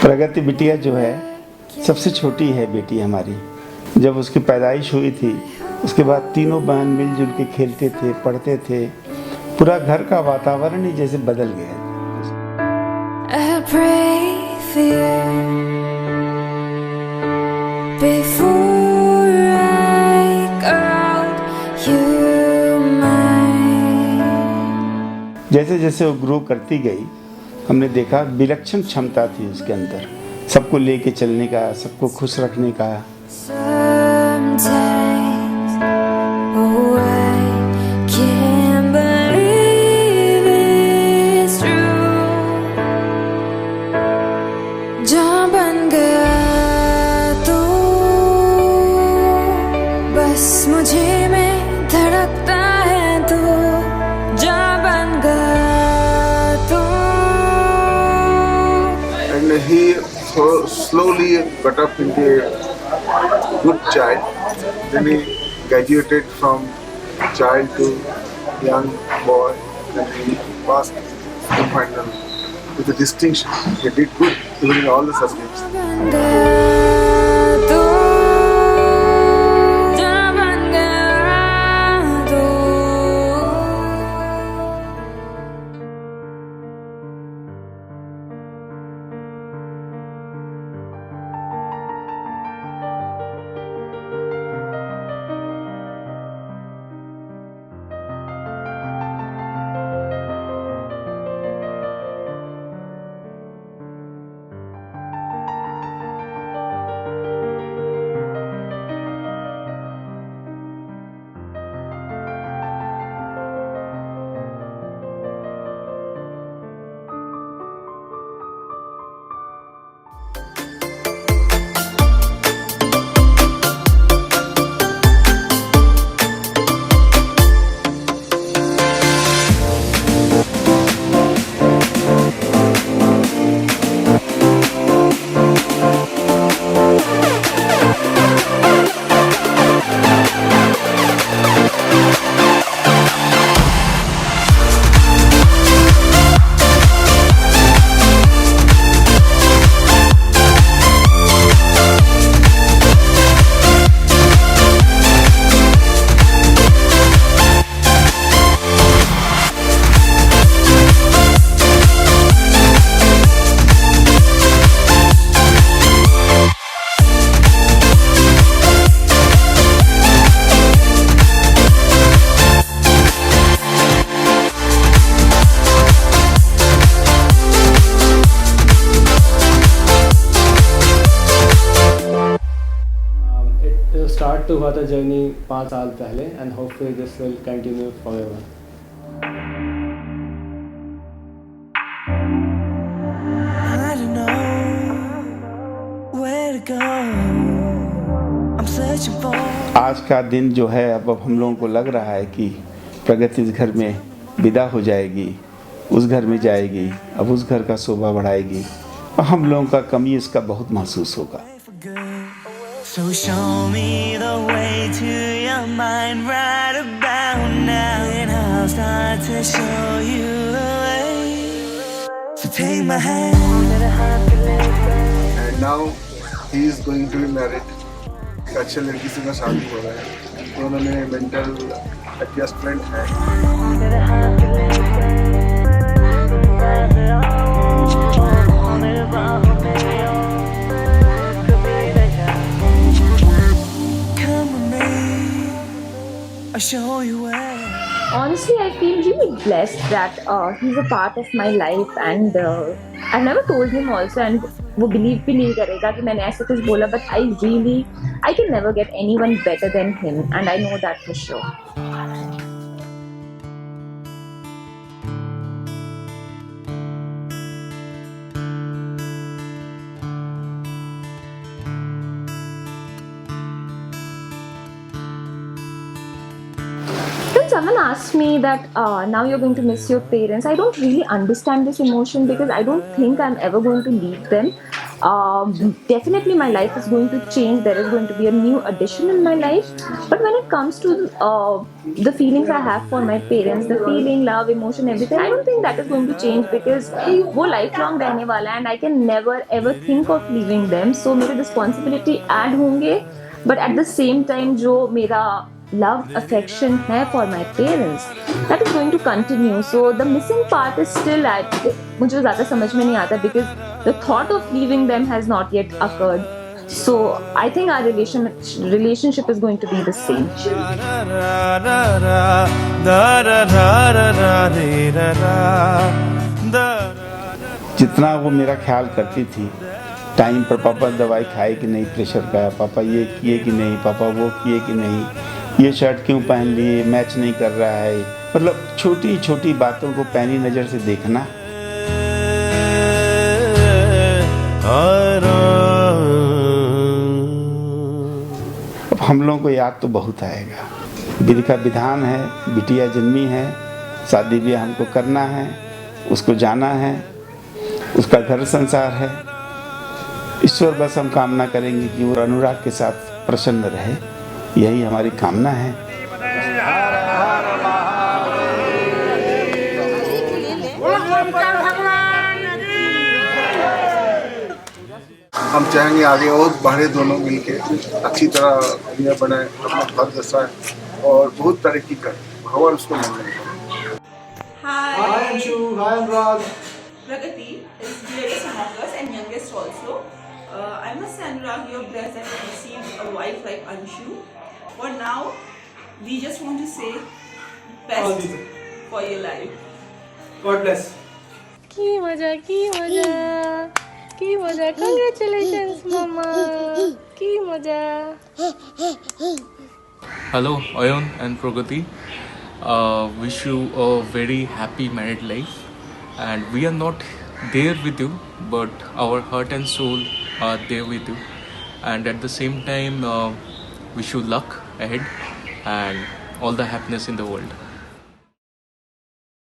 प्रगति बिटिया जो है सबसे छोटी है बेटी हमारी। जब उसकी पैदाइश हुई थी उसके बाद तीनों बहन मिलजुल के खेलते थे, पढ़ते थे। पूरा घर का वातावरण ही जैसे बदल गया। I pray for you before I grow you mine. जैसे जैसे वो ग्रो करती गई हमने देखा विलक्षण क्षमता थी उसके अंदर, सबको लेके चलने का, सबको खुश रखने का। Sometimes, oh, I can't believe it's true. जहाँ बन गया तू, बस मुझे में धड़कता है तू। जहाँ बन गया तू। And he slowly got up into a good child. Then he graduated from child to young boy. Then he passed the final with a distinction. He did good even in all the subjects. बन गया तू, जहाँ बन गया तू। Start तो हुआ था जर्नी 5 साल पहले and hopefully this will continue forever. I don't know where to go. I'm searching for. आज का दिन जो है अब हम लोगों को लग रहा है कि प्रगति इस घर में विदा हो जाएगी, उस घर में जाएगी, अब उस घर का शोभा बढ़ाएगी और हम लोगों का कमी इसका बहुत महसूस होगा। For good. So show me the way to your mind right about now, and I'll start to show you the way. So take my hand. And now he is going to be married. एक अच्छे लड़की से का शादी हो रहा है। दोनों में मेंटल एडजस्टमेंट है। Come with me, I'll show you where. Honestly, I feel really blessed that he's a part of my life and I've never told him also and वो believe भी नहीं करेगा कि मैंने ऐसे कुछ बोला, but I can never get anyone better than him and I know that for sure. When someone asks me that now you're going to miss your parents, I don't really understand this emotion because I don't think I'm ever going to leave them. definitely my life is going to change. There is going to be a new addition in my life. But when it comes to the feelings I have for my parents, the feeling, love, emotion, everything, I don't think that is going to change because वो lifelong रहने वाला है and I can never ever think of leaving them. So मेरे responsibility add होंगे, but at the same time जो मेरा love, affection है for my parents, that is going to continue. So the missing part is still at, मुझे ज़्यादा समझ में नहीं आता because the thought of leaving them has not yet occurred. So I think our relationship is going to be the same. जितना वो मेरा ख्याल करती थी, टाइम पर पापा दवाई खाए कि नहीं प्रेशर का, पापा ये किए कि नहीं, पापा वो किए कि नहीं, ये शर्ट क्यों पहन लिए, मैच नहीं कर रहा है, मतलब छोटी छोटी बातों को पैनी नज़र से देखना। अब हम लोगों को याद तो बहुत आएगा। विधि का विधान है, बिटिया जन्मी है, शादी ब्याह हमको करना है, उसको जाना है, उसका घर संसार है। ईश्वर बस हम कामना करेंगे कि वो अनुराग के साथ प्रसन्न रहे, यही हमारी कामना है। हम चाहेंगे आगे और बढ़े, दोनों मिलके अच्छी तरह दुनिया बनाए, अपना घर बसाए और बहुत तरक्की करें, भगवान उसको मंगल करें। Hi, Anshu. Hi, Anurag. Pragati is dearest among us and youngest also. I must say, Anurag, you're blessed that you received a wife like Anshu. For now, we just want to say best for your life. God bless. কি মজা কি মজা কি মজা congratulations মামা কি মজা Hello, Ayon and Pragati. Wish you a very happy married life. And we are not there with you, but our heart and soul are there with you. And at the same time, wish you luck ahead and all the happiness in the world.